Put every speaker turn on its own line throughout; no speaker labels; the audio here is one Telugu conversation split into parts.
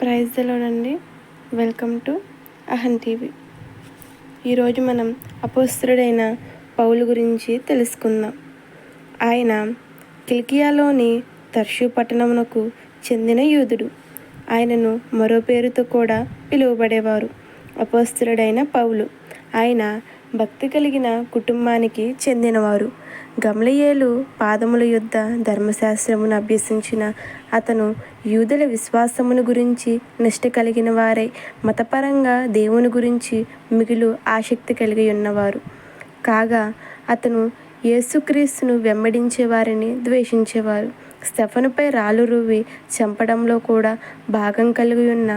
ప్రైజ్ ది లార్డ్ అండి. వెల్కమ్ టు అహం టీవీ. ఈరోజు మనం అపోస్తలుడైన పౌలు గురించి తెలుసుకుందాం. ఆయన కిలికియాలోని తర్సు పట్టణమునకు చెందిన యూదుడు. ఆయనను మరో పేరుతో కూడా పిలువబడేవారు అపోస్తలుడైన పౌలు. ఆయన భక్తి కలిగిన కుటుంబానికి చెందినవారు. గమలీయేలు పాదముల యొద్ద ధర్మశాస్త్రమును అభ్యసించిన అతను యూదుల విశ్వాసమును గురించి నిష్ఠ కలిగిన వారై మతపరంగా దేవుని గురించి మిగులు ఆసక్తి కలిగి ఉన్నవారు. కాగా అతను యేసుక్రీస్తును వెంబడించే వారిని ద్వేషించేవారు. స్తెఫనుపై రాళ్ళు రువ్వి చంపడంలో కూడా భాగం కలిగి ఉన్న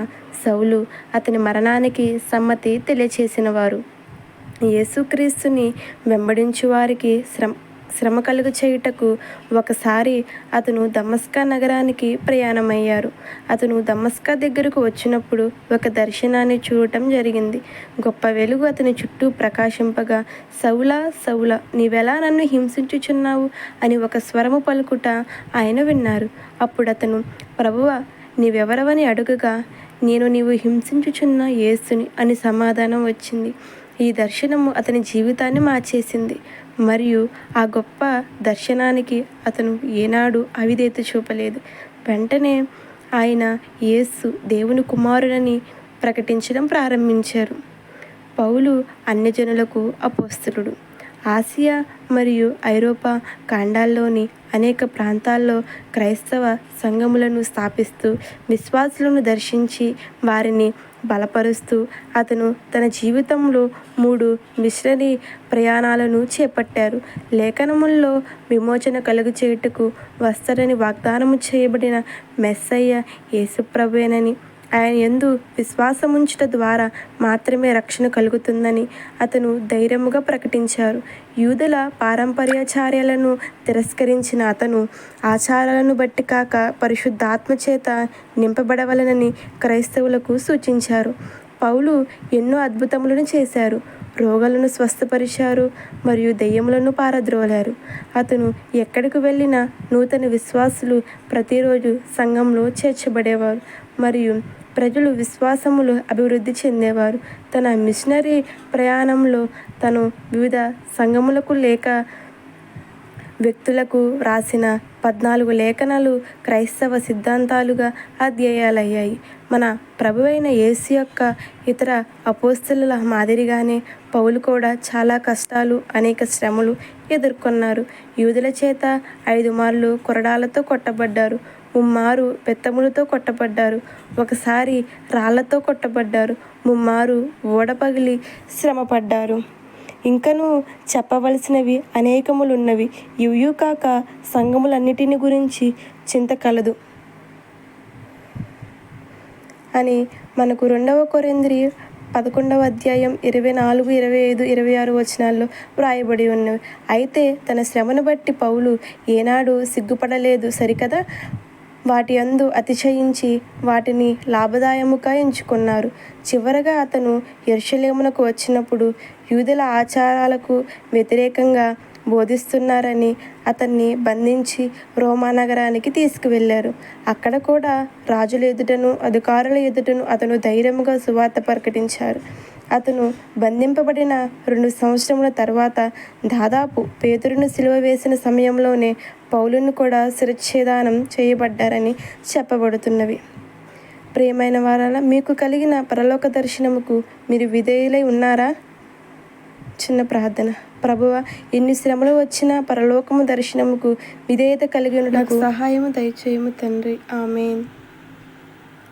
సౌలు అతని మరణానికి సమ్మతి తెలియచేసినవారు. యేసుక్రీస్తుని వెంబడించు వారికి శ్రమ కలుగ చేయుటకు ఒకసారి అతను దమస్కా నగరానికి ప్రయాణమయ్యారు. అతను దమస్కా దగ్గరకు వచ్చినప్పుడు ఒక దర్శనాన్ని చూడటం జరిగింది. గొప్ప వెలుగు అతని చుట్టూ ప్రకాశింపగా, సౌలా సౌలా, నీవెలా నన్ను హింసించుచున్నావు అని ఒక స్వరము పలుకుట ఆయన విన్నారు. అప్పుడు అతను, ప్రభువా, నీవెవరవని అడుగగా, నేను నీవు హింసించుచున్న యేసుని అని సమాధానం వచ్చింది. ఈ దర్శనము అతని జీవితాన్ని మార్చేసింది మరియు ఆ గొప్ప దర్శనానికి అతను ఏనాడు అవిధేయత చూపలేదు. వెంటనే ఆయన యేసు దేవుని కుమారుడని ప్రకటించడం ప్రారంభించారు. పౌలు అన్యజనులకు అపోస్తలుడు. ఆసియా మరియు ఐరోపా ఖండాల్లోని అనేక ప్రాంతాల్లో క్రైస్తవ సంఘములను స్థాపిస్తూ విశ్వాసులను దర్శించి వారిని బలపరుస్తూ అతను తన జీవితంలో 3 మిషనరీ ప్రయాణాలను చేపట్టారు. లేఖనముల్లో విమోచన కలుగు చేయుటకు వస్తాడని వాగ్దానము చేయబడిన మెస్సయ్య యేసుప్రభువేనని, ఆయన యందు విశ్వాసముంచుట ద్వారా మాత్రమే రక్షణ కలుగుతుందని అతను ధైర్యముగా ప్రకటించారు. యూదుల పారంపర్యాచార్యాలను తిరస్కరించిన అతను ఆచారాలను బట్టి కాక పరిశుద్ధాత్మ చేత నింపబడవలనని క్రైస్తవులకు సూచించారు. పౌలు ఎన్నో అద్భుతములను చేశారు. రోగులను స్వస్థపరిచారు మరియు దెయ్యములను పారద్రోలారు. అతను ఎక్కడికి వెళ్ళినా నూతన విశ్వాసులు ప్రతిరోజు సంఘంలో చేర్చబడేవారు మరియు ప్రజలు విశ్వాసములు అభివృద్ధి చెందేవారు. తన మిషనరీ ప్రయాణంలో తను వివిధ సంఘములకు లేక వ్యక్తులకు రాసిన 14 లేఖనాలు క్రైస్తవ సిద్ధాంతాలుగా అధ్యాయాలయ్యాయి. మన ప్రభువైన యేసు యొక్క ఇతర అపోస్తలుల మాదిరిగానే పౌలు కూడా చాలా కష్టాలు, అనేక శ్రమలు ఎదుర్కొన్నారు. యూదుల చేత 5 మార్లు కొరడాలతో కొట్టబడ్డారు. 3 మారు బెత్తములతో కొట్టబడ్డారు. ఒకసారి రాళ్లతో కొట్టబడ్డారు. 3 మారు ఓడ పగిలి శ్రమపడ్డారు. ఇంకనూ చెప్పవలసినవి అనేకములున్నవి. ఇవియు కాక సంఘములన్నిటిని గురించి చింత కలదు అని మనకు 2 కొరింథీ 11వ అధ్యాయం 24, 25, 26 వచనాల్లో వ్రాయబడి ఉన్నవి. అయితే తన శ్రమను బట్టి పౌలు ఏనాడు సిగ్గుపడలేదు సరికదా. వాటి యందు అతిశయించి వాటిని లాభదాయముగా ఎంచుకున్నారు. చివరగా అతను యెరూషలేమునకు వచ్చినప్పుడు యూదుల ఆచారాలకు వ్యతిరేకంగా బోధిస్తున్నారని అతన్ని బంధించి రోమా నగరానికి తీసుకువెళ్ళారు. అక్కడ కూడా రాజుల ఎదుటను అధికారుల ఎదుటను అతను ధైర్యముగా సువార్త ప్రకటించారు. అతను బంధింపబడిన 2 సంవత్సరముల తర్వాత దాదాపు పేతురును సిలువ వేసిన సమయంలోనే పౌలును కూడా శిరచ్ఛేదనం చేయబడ్డారని చెప్పబడుతున్నవి. ప్రియమైన వారలా, మీకు కలిగిన పరలోక దర్శనముకు మీరు విధేయులై ఉన్నారా? చిన్న ప్రార్థన. ప్రభువా, ఎన్ని శ్రమలు వచ్చినా పరలోకము దర్శనముకు విధేయత కలిగి ఉండటకు సహాయము దయచేయము తండ్రి. ఆమేన్.